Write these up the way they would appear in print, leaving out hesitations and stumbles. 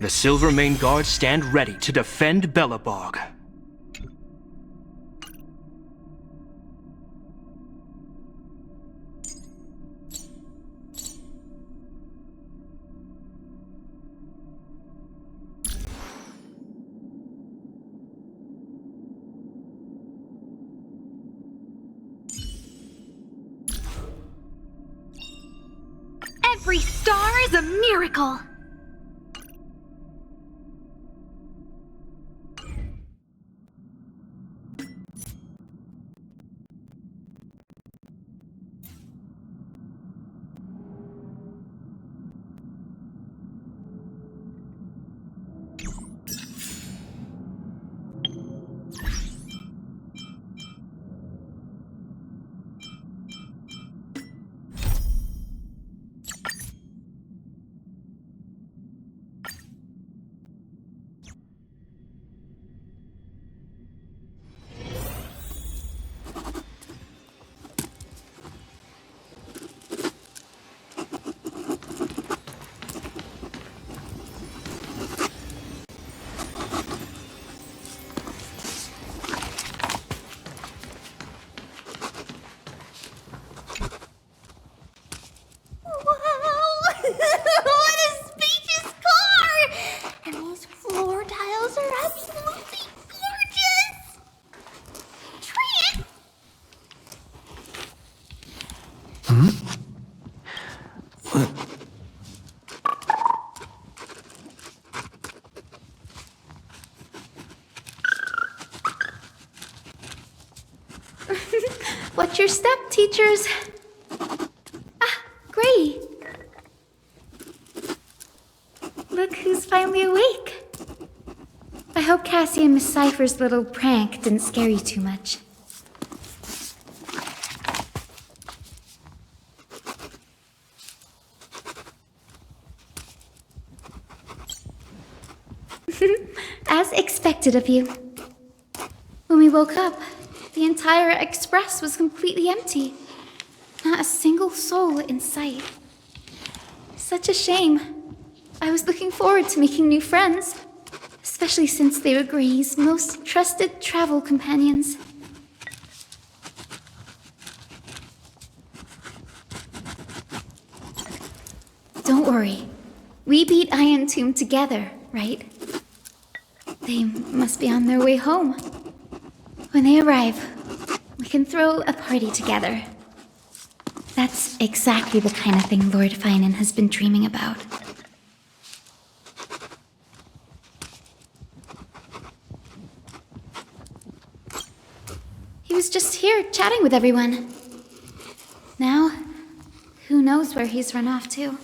The Silvermane Guards stand ready to defend Belobog. Every star is a miracle! Watch your step, teachers. Ah, Gray. Look who's finally awake. I hope Cassie and Miss Cypher's little prank didn't scare you too much. As expected of you. When we woke up, the entire express was completely empty. Not a single soul in sight. Such a shame. I was looking forward to making new friends, especially since they were Gray's most trusted travel companions. Don't worry. We beat Iron Tomb together, right? They must be on their way home. When they arrive, we can throw a party together. That's exactly the kind of thing Lord Finan has been dreaming about. He was just here chatting with everyone. Now, who knows where he's run off to?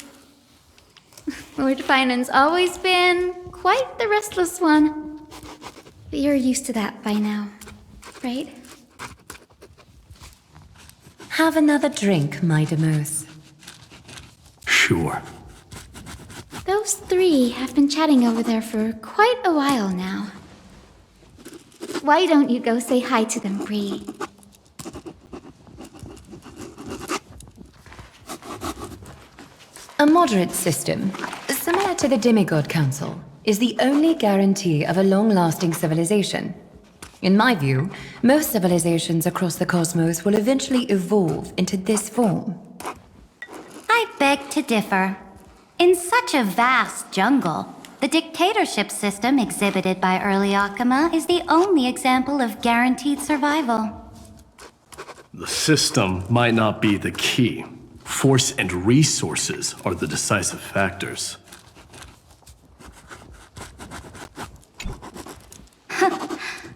Lord Finan's always been quite the restless one. But you're used to that by now, right? Have another drink, my Demos. Sure. Those three have been chatting over there for quite a while now. Why don't you go say hi to them, Bree? A moderate system, similar to the Demigod Council, is the only guarantee of a long-lasting civilization. In my view, most civilizations across the cosmos will eventually evolve into this form. I beg to differ. In such a vast jungle, the dictatorship system exhibited by early Akama is the only example of guaranteed survival. The system might not be the key. Force and resources are the decisive factors.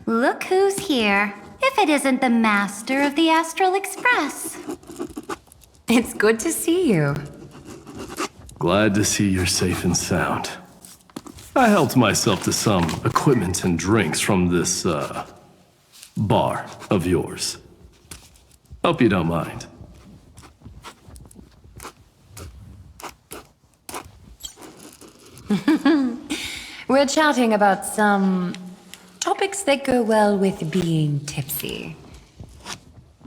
Look who's here, if it isn't the master of the Astral Express. It's good to see you. Glad to see you're safe and sound. I helped myself to some equipment and drinks from this, bar of yours. Hope you don't mind. We're chatting about some topics that go well with being tipsy.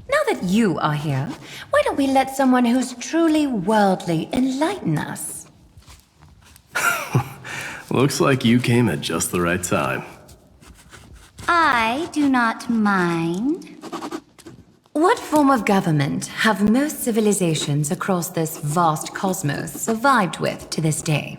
Now that you are here, why don't we let someone who's truly worldly enlighten us? Looks like you came at just the right time. I do not mind. What form of government have most civilizations across this vast cosmos survived with to this day?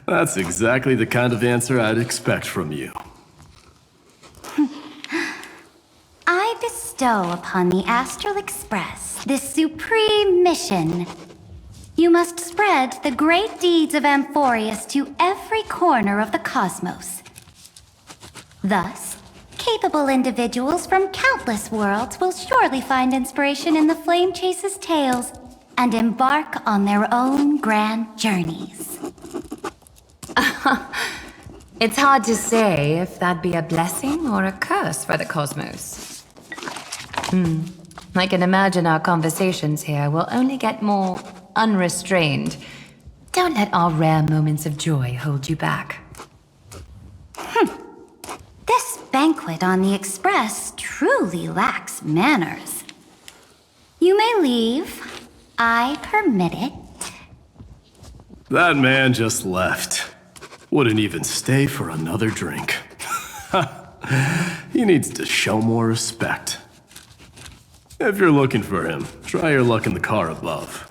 That's exactly the kind of answer I'd expect from you. I bestow upon the Astral Express this supreme mission. You must spread the great deeds of Amphorius to every corner of the cosmos. Thus, capable individuals from countless worlds will surely find inspiration in the Flame Chase's tales and embark on their own grand journeys. It's hard to say if that'd be a blessing or a curse for the cosmos. I can imagine our conversations here will only get more unrestrained. Don't let our rare moments of joy hold you back. This banquet on the Express truly lacks manners. You may leave. I permit it. That man just left. Wouldn't even stay for another drink. He needs to show more respect. If you're looking for him, try your luck in the car above.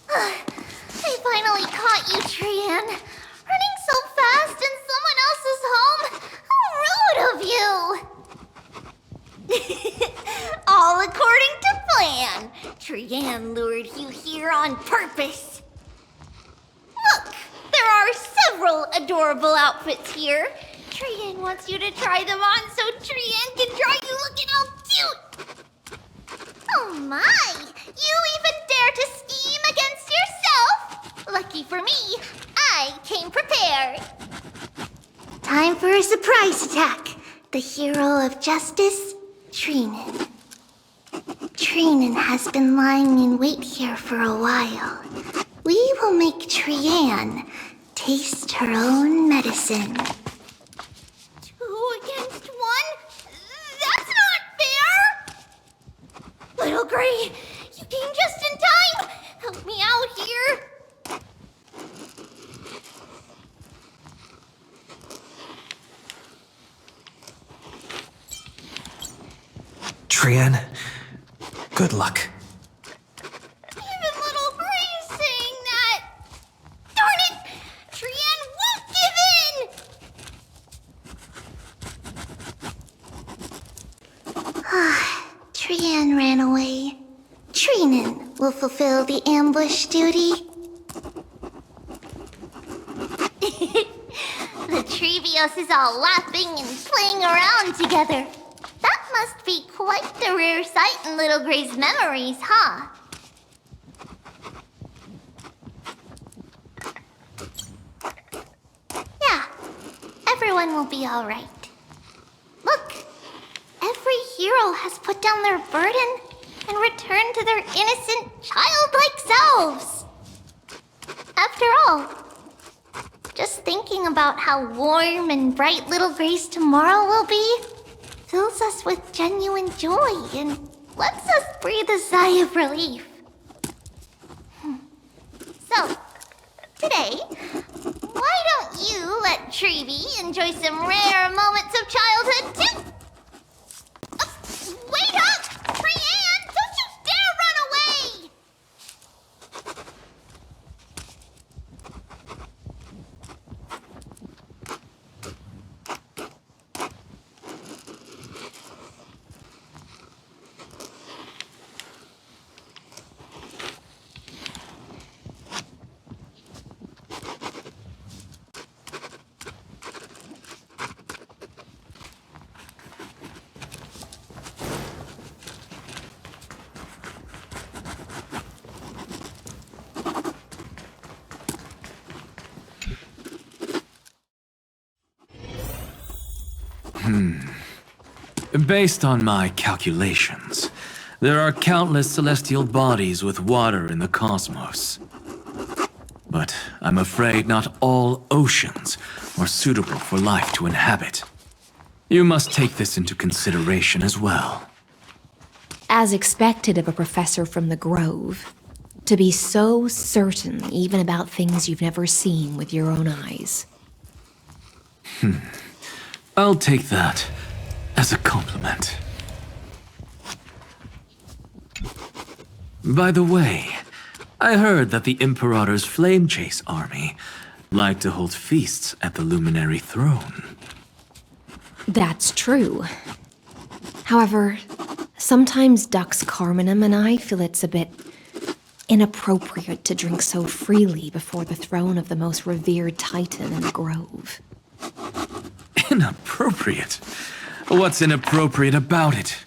I finally caught you, Trian. Running so fast in someone else's home. How rude of you. All according to plan. Trian lured you here on purpose. Look, there are several adorable outfits here. Trian wants you to try them on so Trian can draw you looking all cute. Oh my! You even dare to scheme against yourself? Lucky for me, I came prepared. Time for a surprise attack. The hero of justice, Trinan. Trinan has been lying in wait here for a while. We will make Trian taste her own medicine. 2 against 1? That's not fair! Little Gray, you came just in time! Help me out here! Trian, good luck. Even Little Gray's saying that! Darn it! Trian won't give in! Trian ran away. Trinan will fulfill the ambush duty. The Trevios is all laughing and playing around together. That must be quite the rare sight in Little Gray's memories, huh? Yeah, everyone will be all right. Look, every hero has put down their burden and returned to their innocent, childlike selves. After all, just thinking about how warm and bright Little Gray's tomorrow will be fills us with genuine joy and lets us breathe a sigh of relief. So, today, why don't you let Trevi enjoy some rare moments of childhood too? Wait up! Trian, don't you dare run away! Based on my calculations, there are countless celestial bodies with water in the cosmos. But I'm afraid not all oceans are suitable for life to inhabit. You must take this into consideration as well. As expected of a professor from the Grove, to be so certain even about things you've never seen with your own eyes. I'll take that as a compliment. By the way, I heard that the Imperator's Flame Chase army like to hold feasts at the Luminary Throne. That's true. However, sometimes Dux Carminum and I feel it's a bit inappropriate to drink so freely before the throne of the most revered titan in the Grove. Inappropriate? What's inappropriate about it?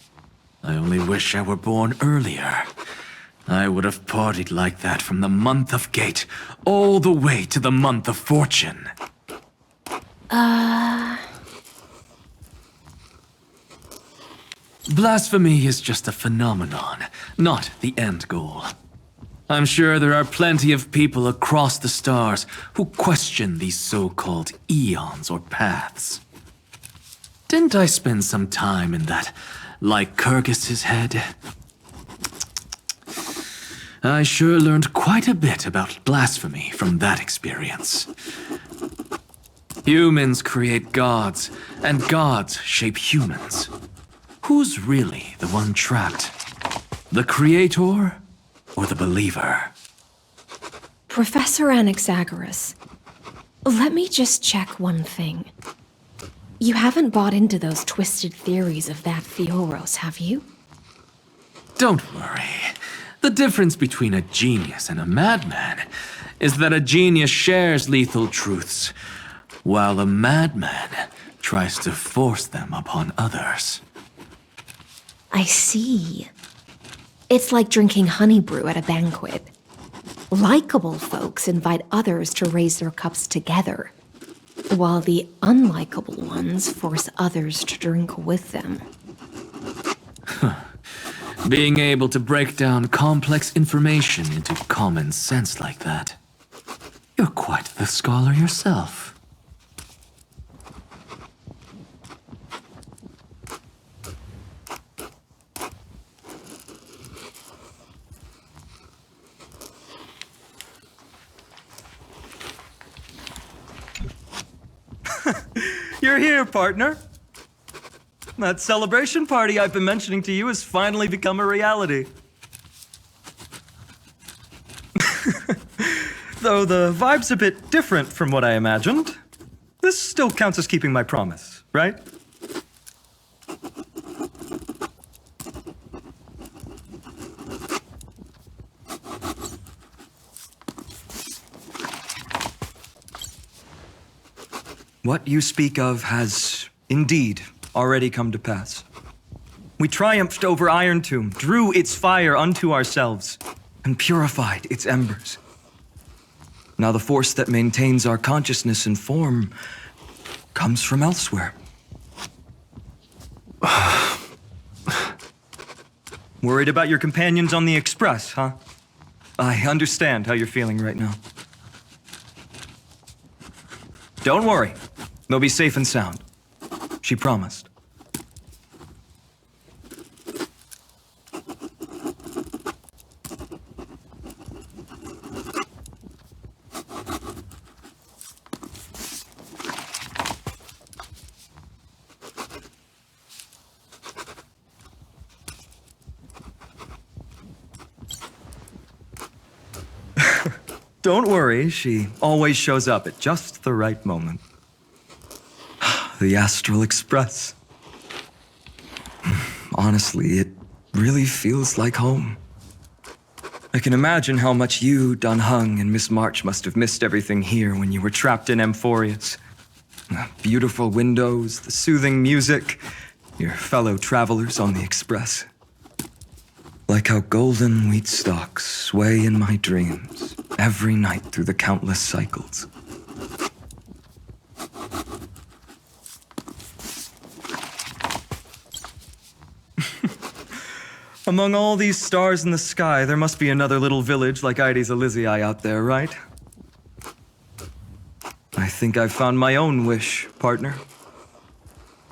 I only wish I were born earlier. I would have partied like that from the month of Gate all the way to the month of Fortune. Blasphemy is just a phenomenon, not the end goal. I'm sure there are plenty of people across the stars who question these so-called eons or paths. Didn't I spend some time in that Lycurgus's head? I sure learned quite a bit about blasphemy from that experience. Humans create gods, and gods shape humans. Who's really the one trapped? The creator or the believer? Professor Anaxagoras, let me just check one thing. You haven't bought into those twisted theories of that Theoros, have you? Don't worry. The difference between a genius and a madman is that a genius shares lethal truths, while a madman tries to force them upon others. I see. It's like drinking honey brew at a banquet. Likeable folks invite others to raise their cups together, while the unlikable ones force others to drink with them. Being able to break down complex information into common sense like that. You're quite the scholar yourself. You're here, partner. That celebration party I've been mentioning to you has finally become a reality. Though the vibe's a bit different from what I imagined, this still counts as keeping my promise, right? What you speak of has indeed already come to pass. We triumphed over Iron Tomb, drew its fire unto ourselves, and purified its embers. Now the force that maintains our consciousness and form comes from elsewhere. Worried about your companions on the Express, huh? I understand how you're feeling right now. Don't worry. They'll be safe and sound. She promised. Don't worry, she always shows up at just the right moment. The Astral Express. Honestly, it really feels like home. I can imagine how much you, Dun Hung, and Miss March must have missed everything here when you were trapped in Amphorius. The beautiful windows, the soothing music, your fellow travelers on the Express. Like how golden wheat stalks sway in my dreams every night through the countless cycles. Among all these stars in the sky, there must be another little village like Ides Elysiae out there, right? I think I've found my own wish, partner.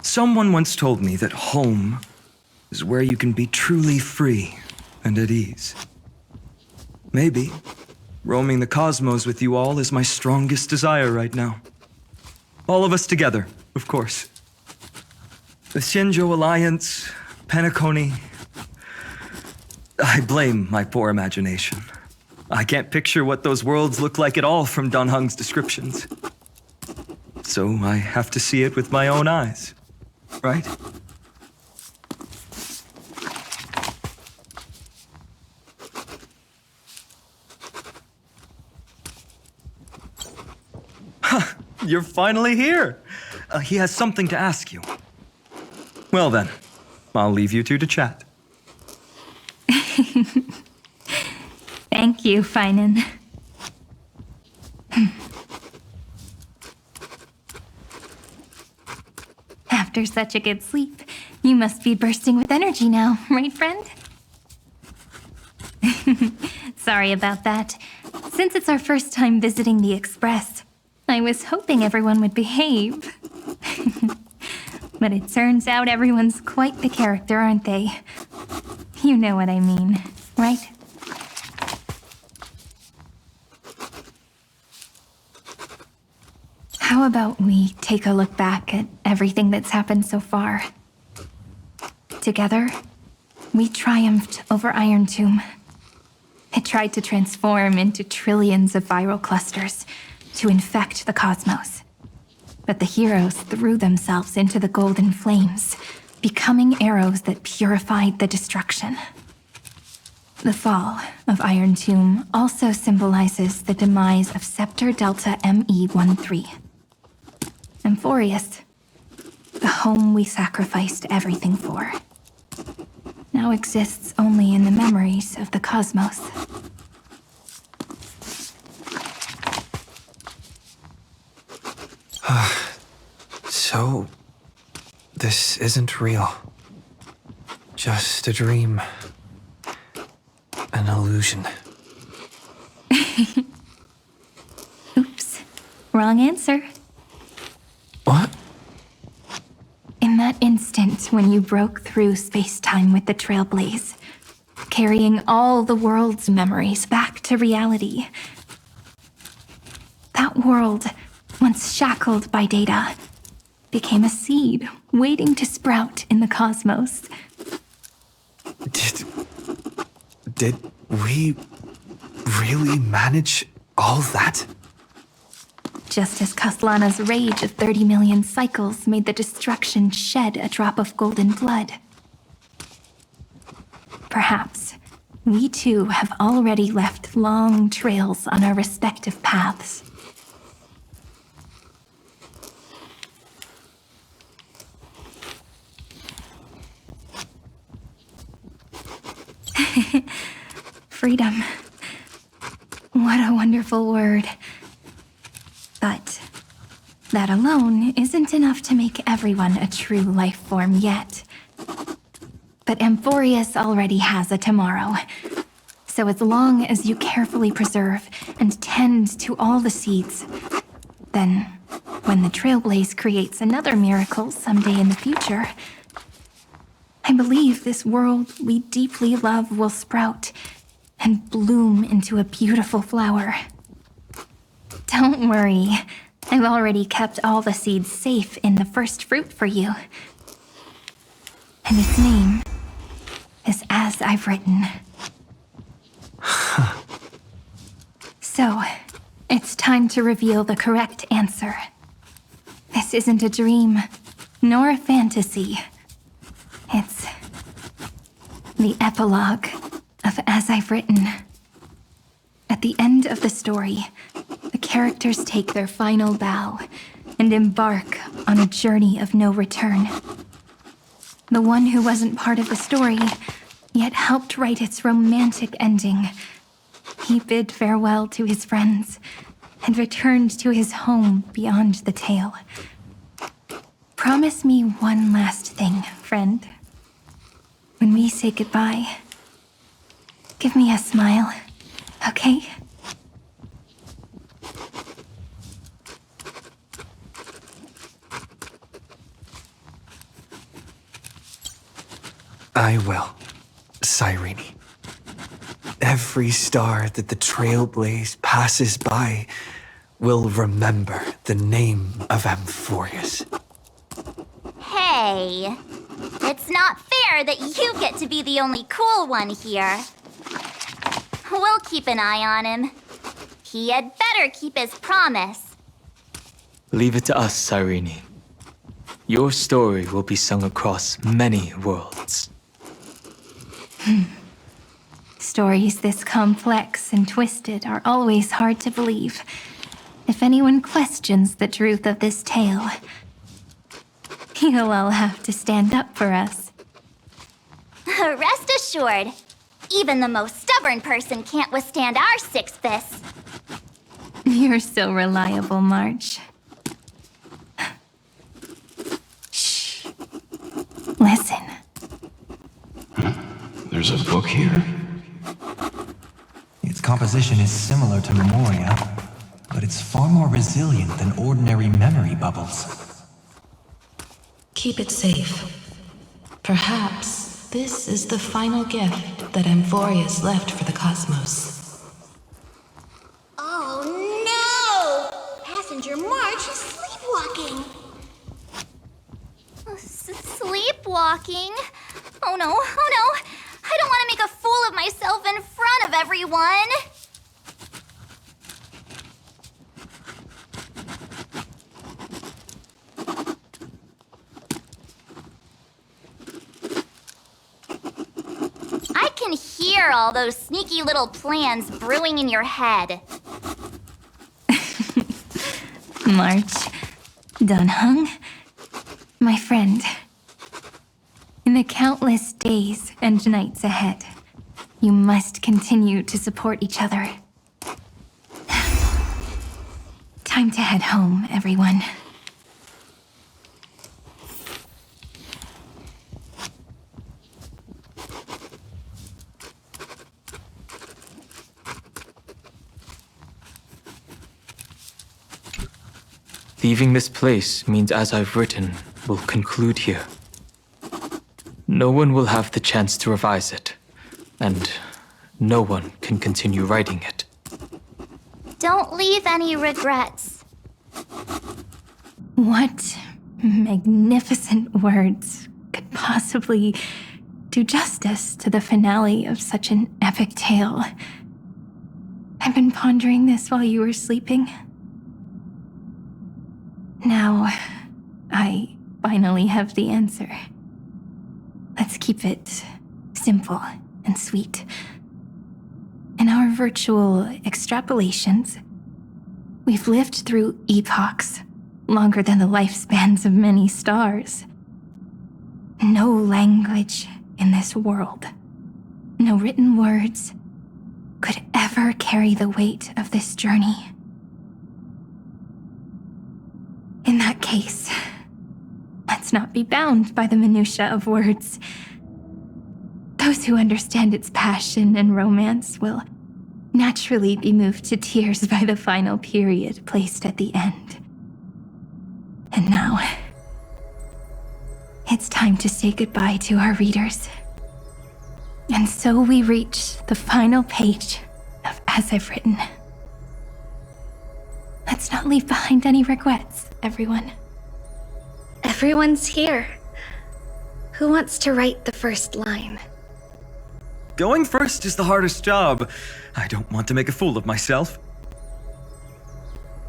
Someone once told me that home is where you can be truly free and at ease. Maybe roaming the cosmos with you all is my strongest desire right now. All of us together, of course. The Shinjo Alliance, Penacony. I blame my poor imagination. I can't picture what those worlds look like at all from Dun Hung's descriptions. So I have to see it with my own eyes, right? You're finally here. He has something to ask you. Well then, I'll leave you two to chat. Thank you, Finan. After such a good sleep, you must be bursting with energy now, right, friend? Sorry about that. Since it's our first time visiting the Express, I was hoping everyone would behave. But it turns out everyone's quite the character, aren't they? You know what I mean, right? How about we take a look back at everything that's happened so far? Together, we triumphed over Iron Tomb. It tried to transform into trillions of viral clusters to infect the cosmos. But the heroes threw themselves into the golden flames, becoming arrows that purified the destruction. The fall of Iron Tomb also symbolizes the demise of Scepter Delta ME-13. Amphorius, the home we sacrificed everything for, now exists only in the memories of the cosmos. So, this isn't real. Just a dream. An illusion. Oops, wrong answer. What? In that instant when you broke through space-time with the Trailblaze, carrying all the world's memories back to reality, that world, once shackled by data, became a seed waiting to sprout in the cosmos. Did we really manage all that? Just as Kaslana's rage of 30 million cycles made the destruction shed a drop of golden blood. Perhaps we too have already left long trails on our respective paths. Freedom. What a wonderful word. But that alone isn't enough to make everyone a true life form yet. But Amphorius already has a tomorrow. So as long as you carefully preserve and tend to all the seeds, then when the Trailblaze creates another miracle someday in the future, I believe this world we deeply love will sprout and bloom into a beautiful flower. Don't worry, I've already kept all the seeds safe in the first fruit for you. And its name is As I've Written. So, it's time to reveal the correct answer. This isn't a dream, nor a fantasy. It's the epilogue of As I've Written. At the end of the story, the characters take their final bow and embark on a journey of no return. The one who wasn't part of the story, yet helped write its romantic ending, he bid farewell to his friends and returned to his home beyond the tale. Promise me one last thing, friend. When we say goodbye, give me a smile, okay? I will, Cyrene. Every star that the Trailblaze passes by will remember the name of Amphorius. Hey, it's not fair that you get to be the only cool one here. We'll keep an eye on him. He had better keep his promise. Leave it to us, Cyrene. Your story will be sung across many worlds. Stories this complex and twisted are always hard to believe. If anyone questions the truth of this tale, You'll all have to stand up for us. Rest assured, even the most stubborn person can't withstand our six fists. You're so reliable, March. Shh. Listen. There's a book here? Its composition is similar to Memoria, but it's far more resilient than ordinary memory bubbles. Keep it safe. Perhaps this is the final gift that Amphorius left for the cosmos. Oh no! Passenger March is sleepwalking. Sleepwalking? Oh no, oh no! I don't want to make a fool of myself in front of everyone! I can hear all those sneaky little plans brewing in your head. March. Dunhung. My friend. In the countless days and nights ahead, you must continue to support each other. Time to head home, everyone. Leaving this place means, as I've written, will conclude here. No one will have the chance to revise it, and no one can continue writing it. Don't leave any regrets. What magnificent words could possibly do justice to the finale of such an epic tale? I've been pondering this while you were sleeping. Now, I finally have the answer. Let's keep it simple and sweet. In our virtual extrapolations, we've lived through epochs longer than the lifespans of many stars. No language in this world, no written words, could ever carry the weight of this journey. In that case, let's not be bound by the minutiae of words. Those who understand its passion and romance will naturally be moved to tears by the final period placed at the end. And now, it's time to say goodbye to our readers. And so we reach the final page of As I've Written. Let's not leave behind any regrets, everyone. Everyone's here. Who wants to write the first line? Going first is the hardest job. I don't want to make a fool of myself.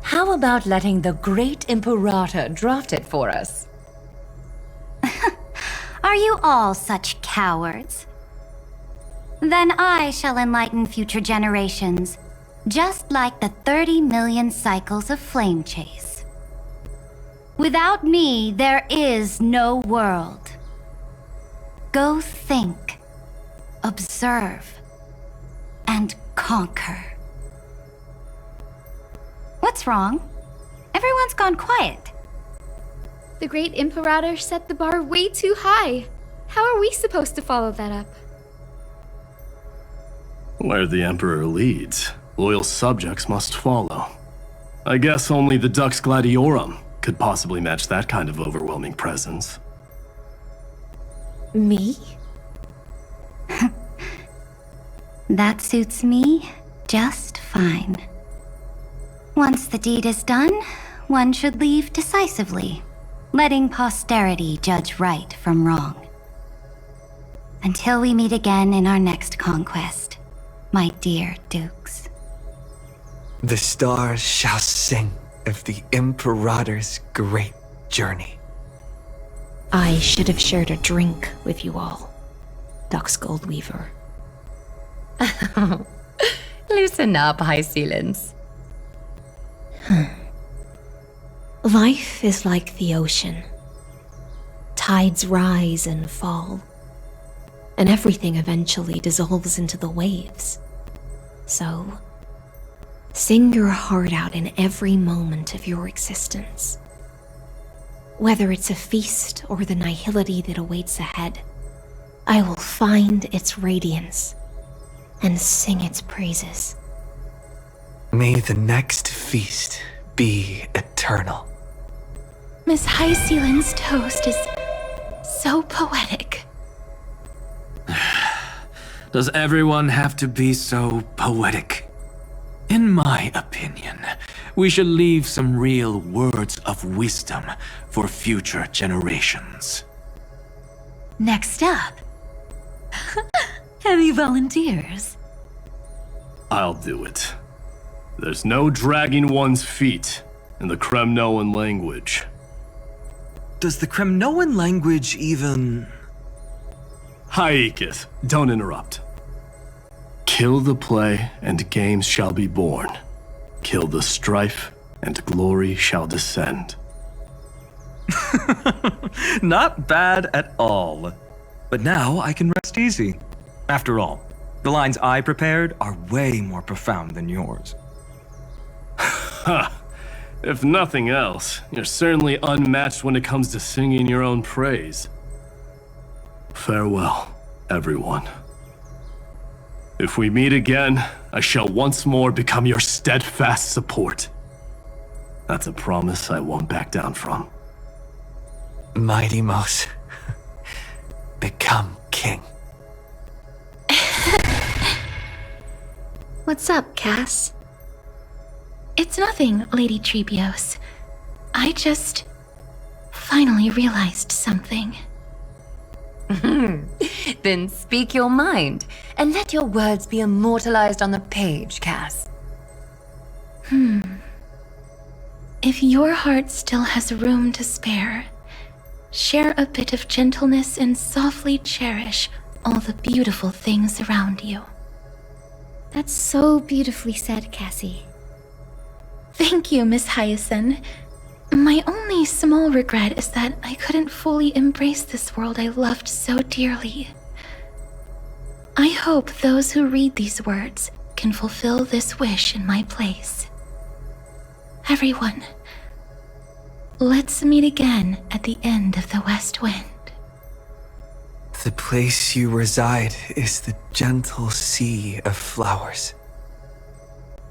How about letting the great Imperator draft it for us? Are you all such cowards? Then I shall enlighten future generations, just like the 30 million cycles of flame chase. Without me, there is no world. Go think, observe, and conquer. What's wrong? Everyone's gone quiet. The great Imperator set the bar way too high. How are we supposed to follow that up? Where the Emperor leads, loyal subjects must follow. I guess only the Dux Gladiorum could possibly match that kind of overwhelming presence. Me? That suits me just fine. Once the deed is done, one should leave decisively, letting posterity judge right from wrong. Until we meet again in our next conquest, my dear dukes. The stars shall sing of the Imperator's great journey. I should have shared a drink with you all, Dux Goldweaver. Loosen up, High Ceilings. Life is like the ocean. Tides rise and fall, and everything eventually dissolves into the waves. So, sing your heart out in every moment of your existence. Whether it's a feast or the nihility that awaits ahead, I will find its radiance and sing its praises. May the next feast be eternal. Miss Highsealand's toast is so poetic. Does everyone have to be so poetic? In my opinion, we should leave some real words of wisdom for future generations. Next up, heavy volunteers. I'll do it. There's no dragging one's feet in the Kremnoan language. Does the Kremnoan language even... Haikith, don't interrupt. Kill the play, and games shall be born. Kill the strife, and glory shall descend. Not bad at all. But now I can rest easy. After all, the lines I prepared are way more profound than yours. Ha! If nothing else, you're certainly unmatched when it comes to singing your own praise. Farewell, everyone. If we meet again, I shall once more become your steadfast support. That's a promise I won't back down from. Mighty Mouse, become king. What's up, Cass? It's nothing, Lady Trebios. I just finally realized something. Then speak your mind, and let your words be immortalized on the page, Cass. If your heart still has room to spare, share a bit of gentleness and softly cherish all the beautiful things around you. That's so beautifully said, Cassie. Thank you, Miss Hyacinth. My only small regret is that I couldn't fully embrace this world I loved so dearly. I hope those who read these words can fulfill this wish in my place. Everyone, let's meet again at the end of the West Wind. The place you reside is the gentle sea of flowers.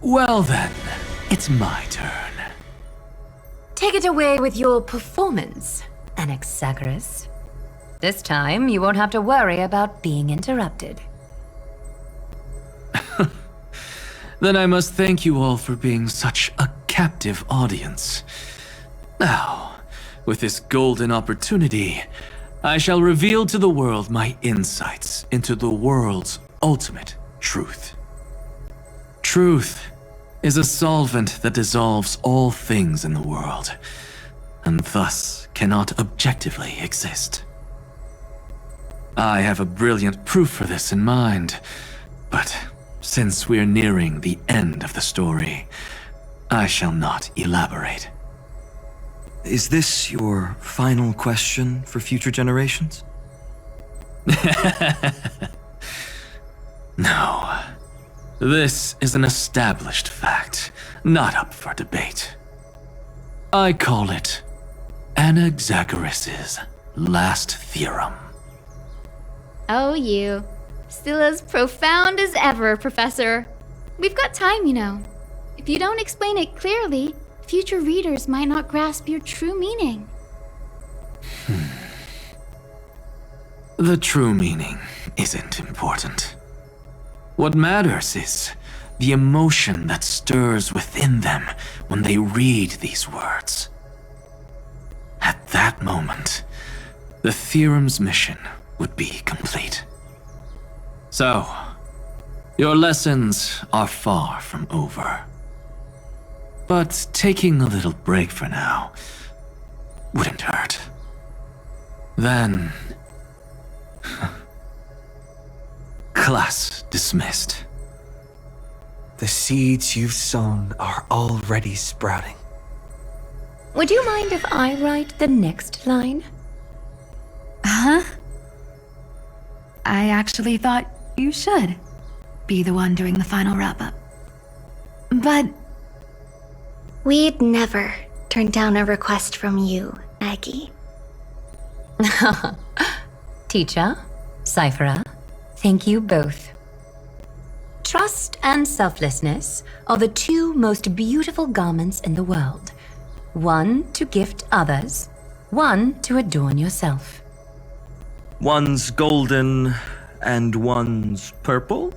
Well then, it's my turn. Take it away with your performance, Anaxagoras. This time, you won't have to worry about being interrupted. Then I must thank you all for being such a captive audience. Now, with this golden opportunity, I shall reveal to the world my insights into the world's ultimate truth. Truth is a solvent that dissolves all things in the world, and thus cannot objectively exist. I have a brilliant proof for this in mind, but since we're nearing the end of the story, I shall not elaborate. Is this your final question for future generations? No. This is an established fact, not up for debate. I call it Anaxagoras' last theorem. Oh, you. Still as profound as ever, Professor. We've got time, you know. If you don't explain it clearly, future readers might not grasp your true meaning. The true meaning isn't important. What matters is the emotion that stirs within them when they read these words. At that moment, the theorem's mission would be complete. So, your lessons are far from over. But taking a little break for now wouldn't hurt. Then... class dismissed. The seeds you've sown are already sprouting. Would you mind if I write the next line? Huh? I actually thought you should be the one doing the final wrap-up. But We'd never turn down a request from you, Aggie. Teacher, Cyphera, thank you both. Trust and selflessness are the two most beautiful garments in the world. One to gift others, one to adorn yourself. One's golden and one's purple?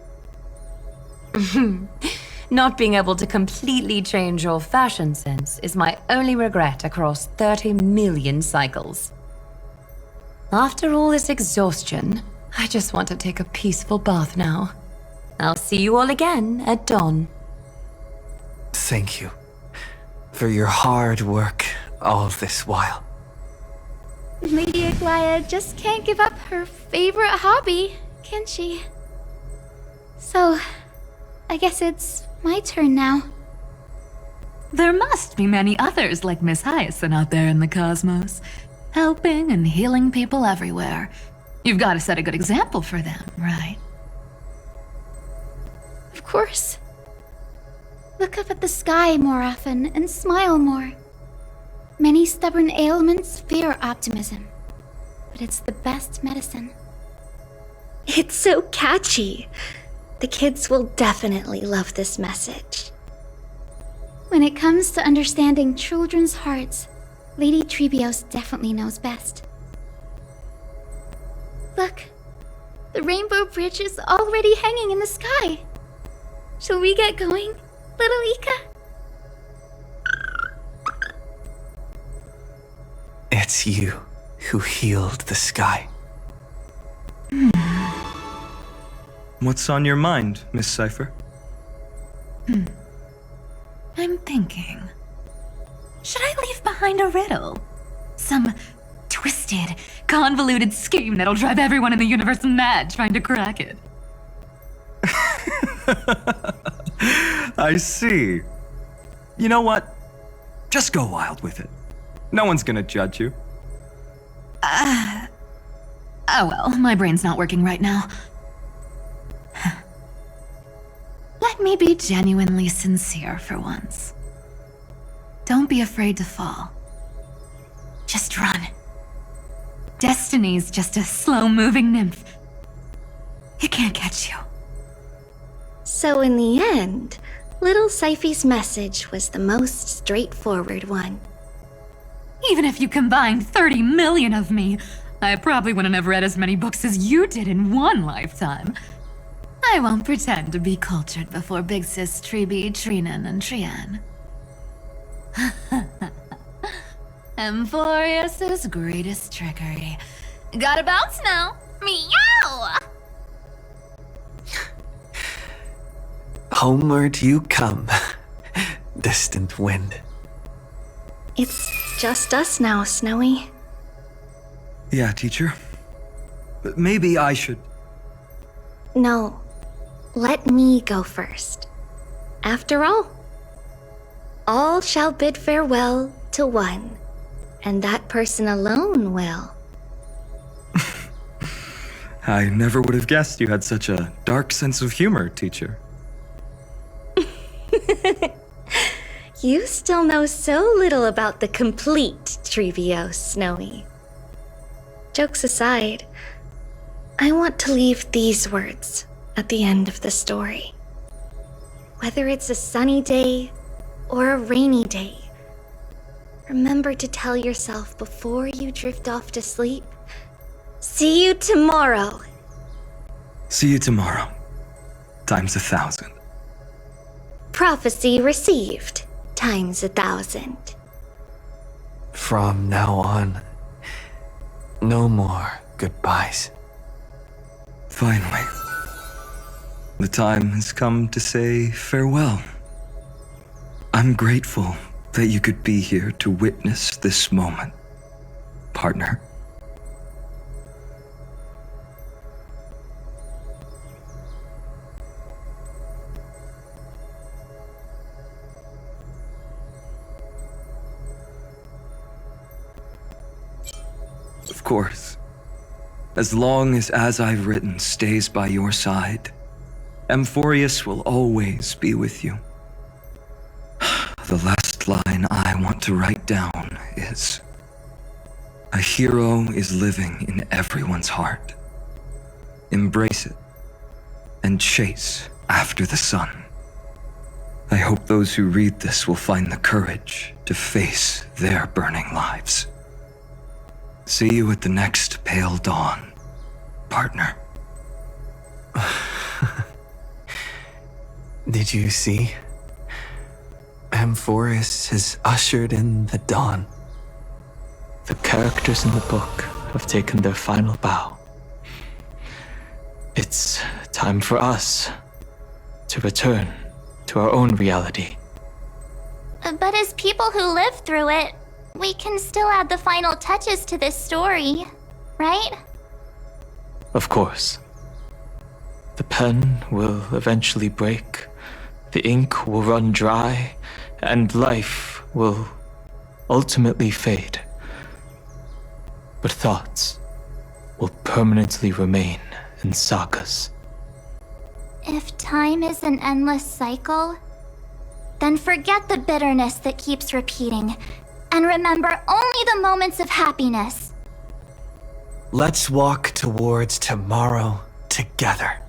Not being able to completely change your fashion sense is my only regret across 30 million cycles. After all this exhaustion, I just want to take a peaceful bath now. I'll see you all again at dawn. Thank you for your hard work all this while. Lady Aglaya just can't give up her favorite hobby, can she? So, I guess it's my turn now. There must be many others like Miss Hyacinth out there in the cosmos, helping and healing people everywhere. You've got to set a good example for them, right? Of course. Look up at the sky more often and smile more. Many stubborn ailments fear optimism, but it's the best medicine. It's so catchy. The kids will definitely love this message. When it comes to understanding children's hearts, Lady Trebios definitely knows best. Look, the rainbow bridge is already hanging in the sky. Shall we get going, little Ika? It's you who healed the sky. What's on your mind, Miss Cypher? I'm thinking. Should I leave behind a riddle? Some twisted, convoluted scheme that'll drive everyone in the universe mad trying to crack it. I see. You know what? Just go wild with it. No one's gonna judge you. Oh well, my brain's not working right now. Let me be genuinely sincere for once. Don't be afraid to fall. Just run. Destiny's just a slow-moving nymph. It can't catch you. So in the end, little Syphy's message was the most straightforward one. Even if you combined 30 million of me, I probably wouldn't have read as many books as you did in one lifetime. I won't pretend to be cultured before Big Sis Treeby, Trinan, and Trian. Amphorius's greatest trickery. Gotta bounce now. Meow! Homeward you come, distant wind. It's just us now, Snowy. Yeah, teacher. But maybe I should... No, let me go first. After all shall bid farewell to one, and that person alone will. I never would have guessed you had such a dark sense of humor, teacher. You still know so little about the complete Trebios, Snowy. Jokes aside, I want to leave these words at the end of the story. Whether it's a sunny day or a rainy day, remember to tell yourself before you drift off to sleep, see you tomorrow. See you tomorrow. Times 1,000. Prophecy received, times 1,000. From now on, no more goodbyes. Finally. The time has come to say farewell. I'm grateful that you could be here to witness this moment, partner. Of course, As long as I've written stays by your side, Amphorius will always be with you. The last line I want to write down is, a hero is living in everyone's heart. Embrace it and chase after the sun. I hope those who read this will find the courage to face their burning lives. See you at the next pale dawn, partner. Did you see? Amphorius has ushered in the dawn. The characters in the book have taken their final bow. It's time for us to return to our own reality. But as people who lived through it, we can still add the final touches to this story, right? Of course. The pen will eventually break, the ink will run dry, and life will ultimately fade. But thoughts will permanently remain in sagas. If time is an endless cycle, then forget the bitterness that keeps repeating, and remember only the moments of happiness. Let's walk towards tomorrow together.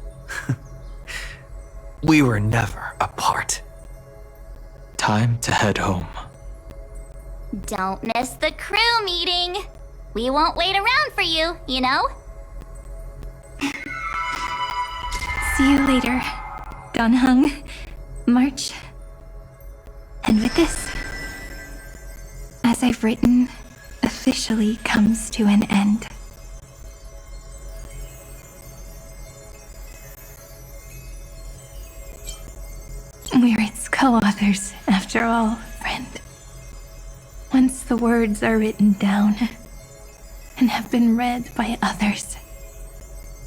We were never apart. Time to head home. Don't miss the crew meeting. We won't wait around for you, you know? See you later, Donhung, March. And with this, as I've written, officially comes to an end. We're its co-authors, after all, friend. Once the words are written down and have been read by others,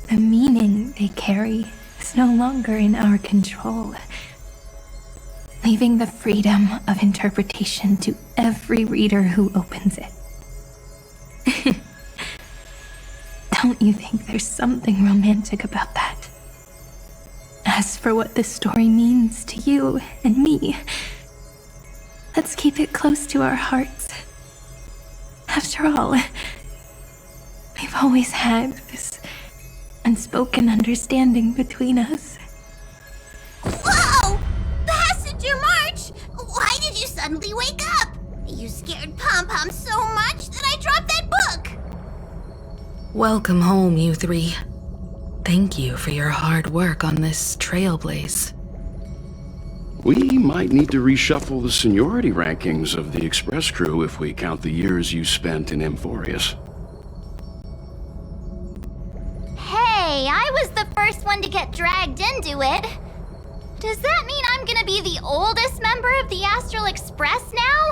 the meaning they carry is no longer in our control, leaving the freedom of interpretation to every reader who opens it. Don't you think there's something romantic about that? As for what this story means to you and me, let's keep it close to our hearts. After all, we've always had this unspoken understanding between us. Whoa! Passenger March! Why did you suddenly wake up? You scared Pom-Pom so much that I dropped that book! Welcome home, you three. Thank you for your hard work on this trailblaze. We might need to reshuffle the seniority rankings of the Express crew if we count the years you spent in Amphorius. Hey, I was the first one to get dragged into it. Does that mean I'm gonna be the oldest member of the Astral Express now?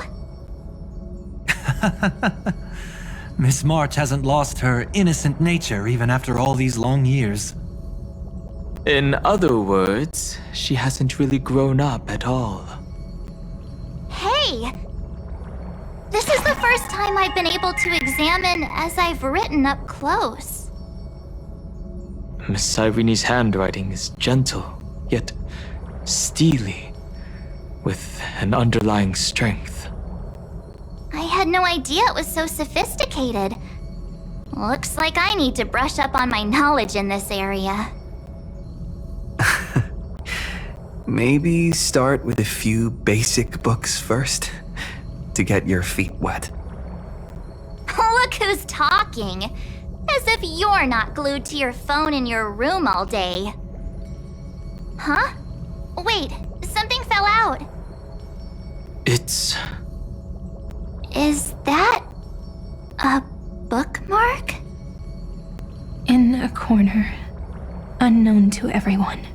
Miss March hasn't lost her innocent nature even after all these long years. In other words, she hasn't really grown up at all. Hey! This is the first time I've been able to examine as I've written up close. Miss Irene's handwriting is gentle, yet steely, with an underlying strength. I had no idea it was so sophisticated. Looks like I need to brush up on my knowledge in this area. Maybe start with a few basic books first, to get your feet wet. Look who's talking. As if you're not glued to your phone in your room all day. Huh? Wait, something fell out. Is that a bookmark? In a corner, unknown to everyone,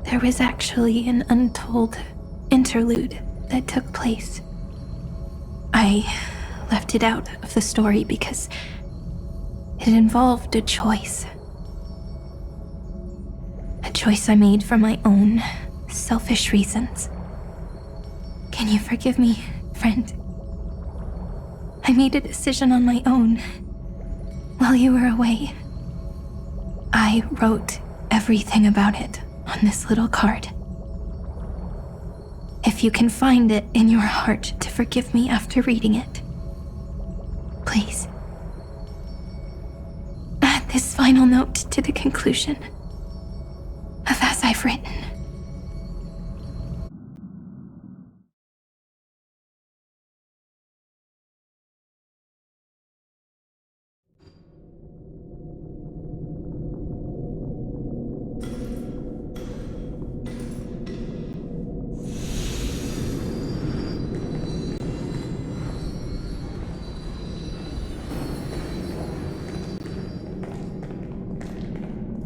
there was actually an untold interlude that took place. I left it out of the story because it involved a choice. A choice I made for my own selfish reasons. Can you forgive me, friend? I made a decision on my own, While you were away, I wrote everything about it on this little card. If you can find it in your heart to forgive me after reading it, please. Add this final note to the conclusion of As I've Written.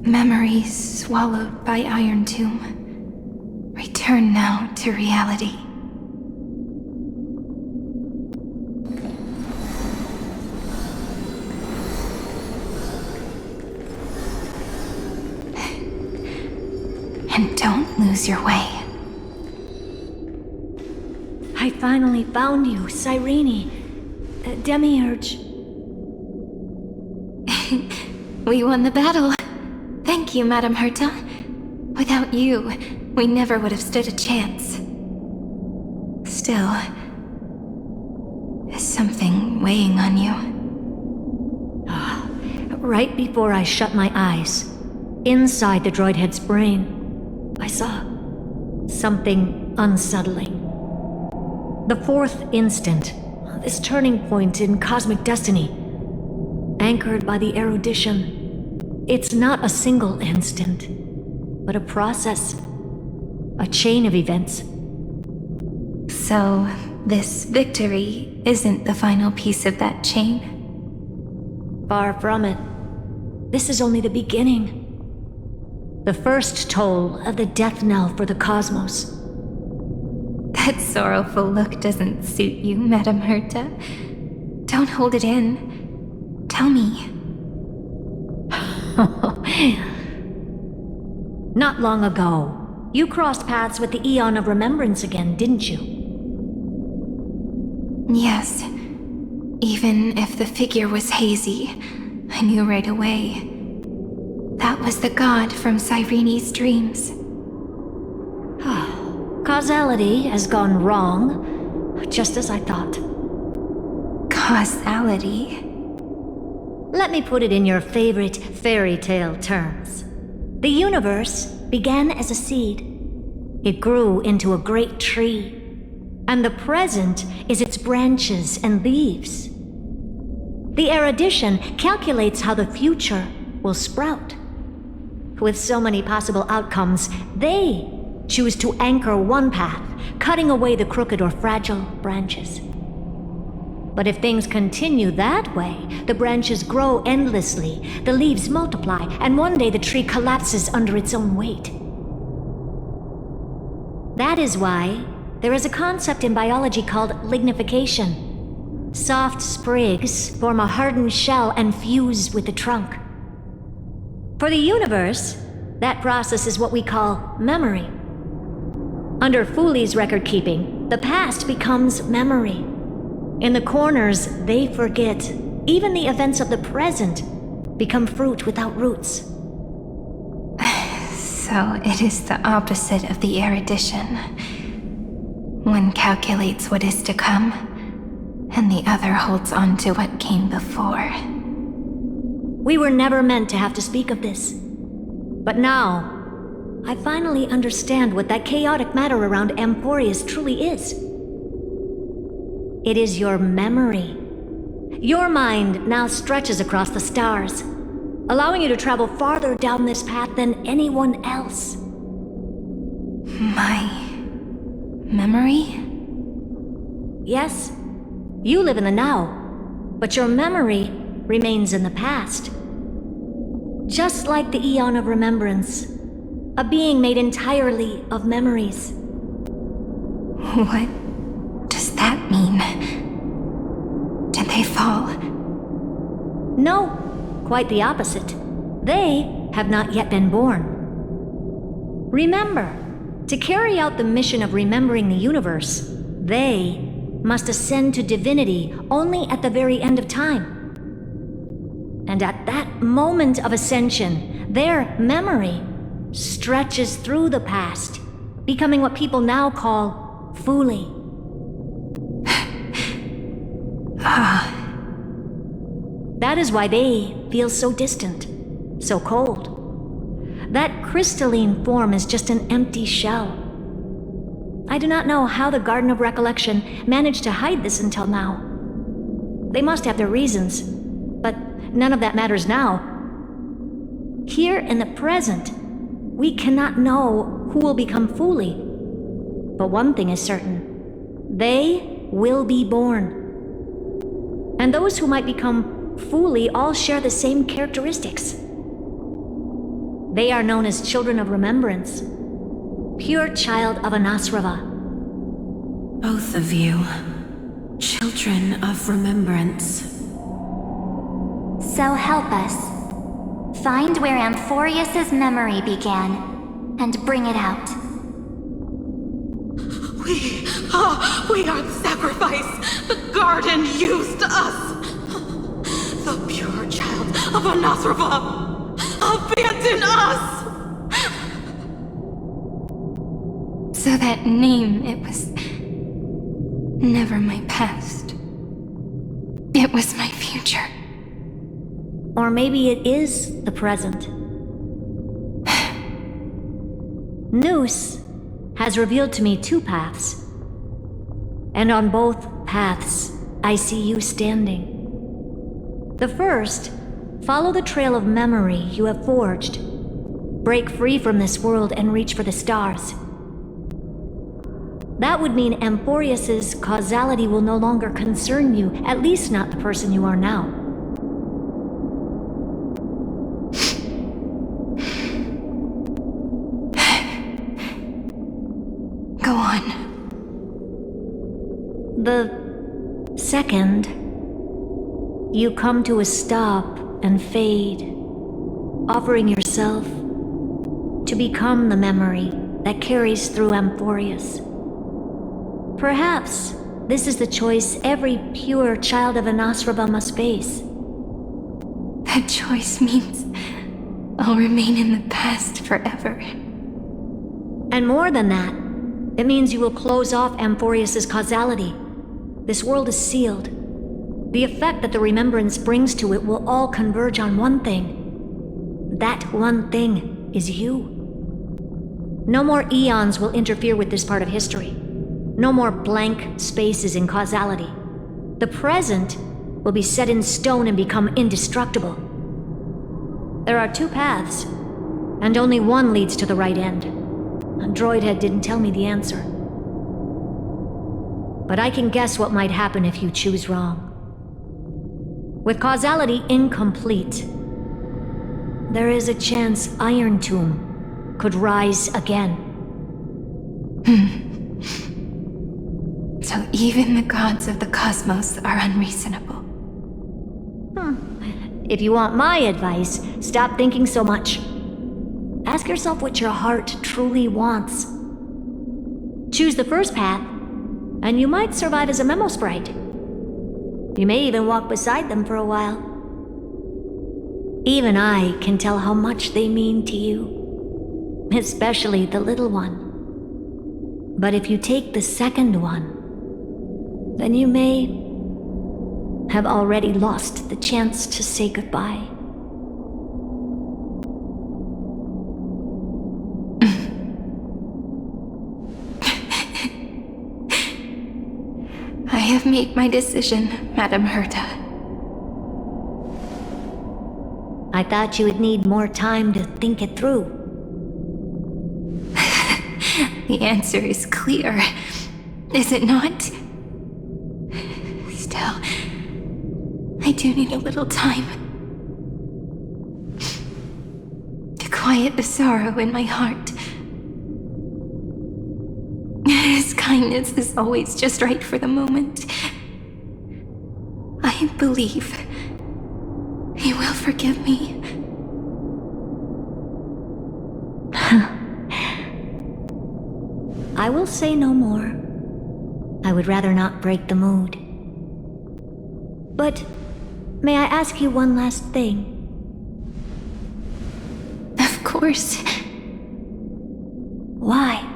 Memories swallowed by Iron Tomb. Return now to reality. And don't lose your way. I finally found you, Cyrene. Demiurge. We won the battle. Thank you, Madame Herta. Without you, we never would have stood a chance. Still, is something weighing on you? Right before I shut my eyes, inside the droid head's brain, I saw something unsettling. The fourth instant, this turning point in cosmic destiny, anchored by the erudition. It's not a single instant, but a process, a chain of events. So, this victory isn't the final piece of that chain? Far from it. This is only the beginning. The first toll of the death knell for the cosmos. That sorrowful look doesn't suit you, Madame Herta. Don't hold it in. Tell me. Not long ago, you crossed paths with the Eon of Remembrance again, didn't you? Yes. Even if the figure was hazy, I knew right away. That was the god from Cyrene's dreams. Causality has gone wrong, just as I thought. Causality? Let me put it in your favorite fairy tale terms. The universe began as a seed. It grew into a great tree. And the present is its branches and leaves. The erudition calculates how the future will sprout. With so many possible outcomes, they choose to anchor one path, cutting away the crooked or fragile branches. But if things continue that way, the branches grow endlessly, the leaves multiply, and one day the tree collapses under its own weight. That is why there is a concept in biology called lignification. Soft sprigs form a hardened shell and fuse with the trunk. For the universe, that process is what we call memory. Under Fooley's record keeping, the past becomes memory. In the corners, they forget. Even the events of the present become fruit without roots. So it is the opposite of the erudition. One calculates what is to come, and the other holds on to what came before. We were never meant to have to speak of this. But now, I finally understand what that chaotic matter around Amphorius truly is. It is your memory. Your mind now stretches across the stars, allowing you to travel farther down this path than anyone else. My memory? Yes, you live in the now, but your memory remains in the past. Just like the Eon of Remembrance, a being made entirely of memories. What does that mean? Did they fall? No, quite the opposite. They have not yet been born. Remember, to carry out the mission of remembering the universe, they must ascend to divinity only at the very end of time. And at that moment of ascension, their memory stretches through the past, becoming what people now call Fuli. That is why they feel so distant, so cold. That crystalline form is just an empty shell. I do not know how the Garden of Recollection managed to hide this until now. They must have their reasons, but none of that matters now. Here in the present, we cannot know who will become Fuli. But one thing is certain. They will be born. And those who might become Fuli all share the same characteristics. They are known as Children of Remembrance. Pure child of Anasrava. Both of you. Children of Remembrance. So help us. Find where Amphorius's memory began, and bring it out. We are the sacrifice. The garden used us. The pure child of Anasrava. Abandon us! So that name, it was never my past. It was my future. Or maybe it is the present. Noose has revealed to me two paths. And on both paths, I see you standing. The first, follow the trail of memory you have forged. Break free from this world and reach for the stars. That would mean Amphorius's causality will no longer concern you, at least not the person you are now. Go on. The second, you come to a stop and fade, offering yourself to become the memory that carries through Amphorius. Perhaps this is the choice every pure child of Anasrava must face. That choice means I'll remain in the past forever. And more than that, it means you will close off Amphorius's causality. This world is sealed. The effect that the remembrance brings to it will all converge on one thing. That one thing is you. No more eons will interfere with this part of history. No more blank spaces in causality. The present will be set in stone and become indestructible. There are two paths, and only one leads to the right end. A droid head didn't tell me the answer. But I can guess what might happen if you choose wrong. With causality incomplete, there is a chance Iron Tomb could rise again. So even the gods of the cosmos are unreasonable. If you want my advice, stop thinking so much. Ask yourself what your heart truly wants. Choose the first path, and you might survive as a memo sprite. You may even walk beside them for a while. Even I can tell how much they mean to you, especially the little one. But if you take the second one, then you may have already lost the chance to say goodbye. I have made my decision, Madam Herta. I thought you would need more time to think it through. The answer is clear, is it not? Still, I do need a little time to quiet the sorrow in my heart. His kindness is always just right for the moment. I believe he will forgive me. I will say no more. I would rather not break the mood. But may I ask you one last thing? Of course. Why?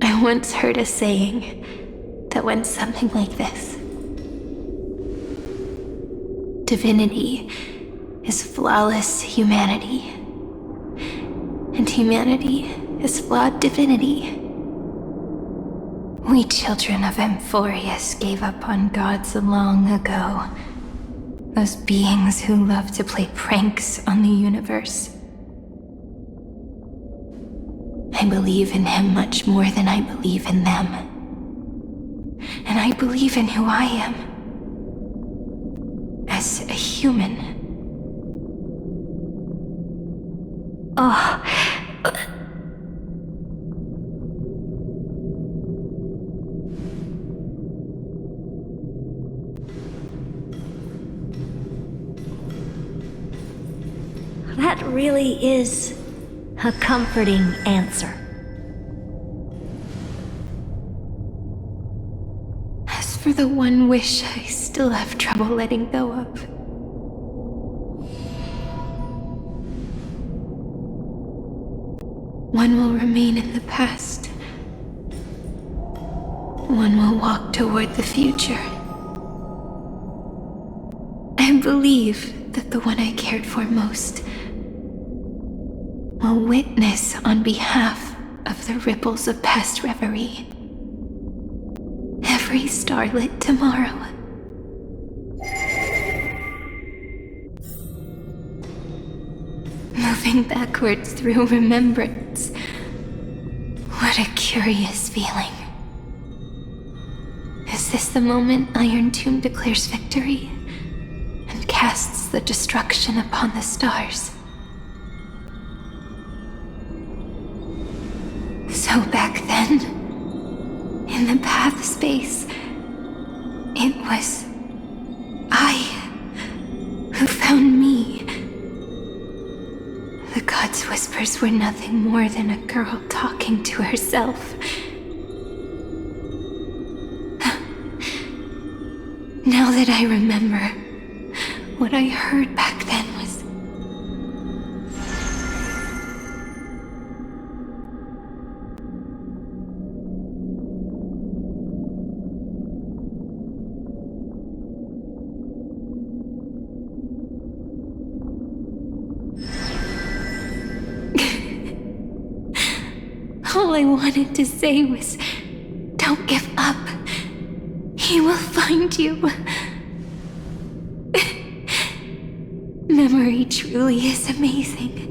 I once heard a saying that went something like this. Divinity is flawless humanity, and humanity is flawed divinity. We children of Amphorius gave up on gods long ago. Those beings who love to play pranks on the universe. I believe in him much more than I believe in them. And I believe in who I am. As a human. Oh. That really is a comforting answer. As for the one wish I still have trouble letting go of. One will remain in the past. One will walk toward the future. I believe that the one I cared for most will witness on behalf of the ripples of past reverie. Every starlit tomorrow. Moving backwards through remembrance. What a curious feeling. Is this the moment Iron Tomb declares victory and casts the destruction upon the stars? So back then, in the path space, it was I who found me. The gods' whispers were nothing more than a girl talking to herself. Now that I remember, what I heard back then was... All I wanted to say was, don't give up. He will find you. Memory truly is amazing.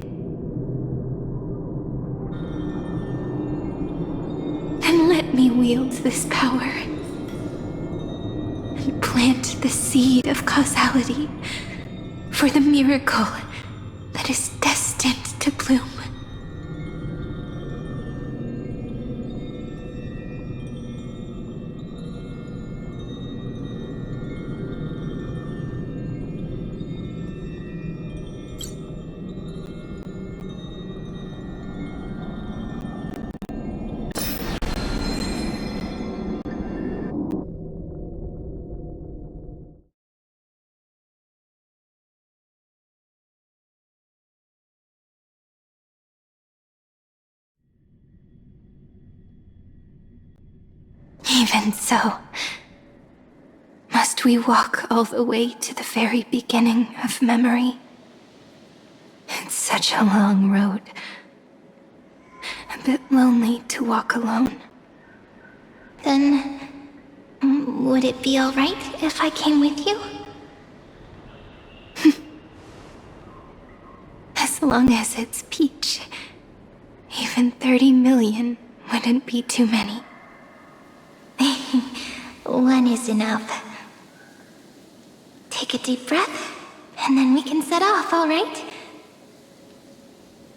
Then let me wield this power and plant the seed of causality for the miracle that is destined to bloom. Even so, must we walk all the way to the very beginning of memory? It's such a long road. A bit lonely to walk alone. Then, would it be alright if I came with you? As long as it's Peach. Even 30 million wouldn't be too many. One is enough. Take a deep breath, and then we can set off, alright?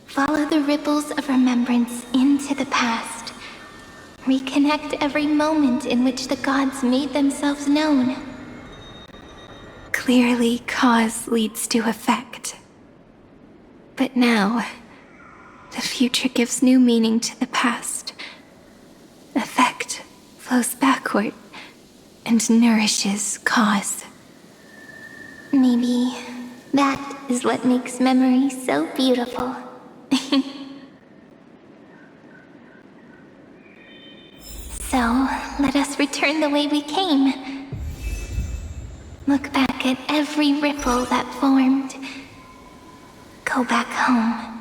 Follow the ripples of remembrance into the past. Reconnect every moment in which the gods made themselves known. Clearly, cause leads to effect. But now, the future gives new meaning to the past. Effect flows backward and nourishes cause. Maybe that is what makes memory so beautiful. So, let us return the way we came. Look back at every ripple that formed. Go back home.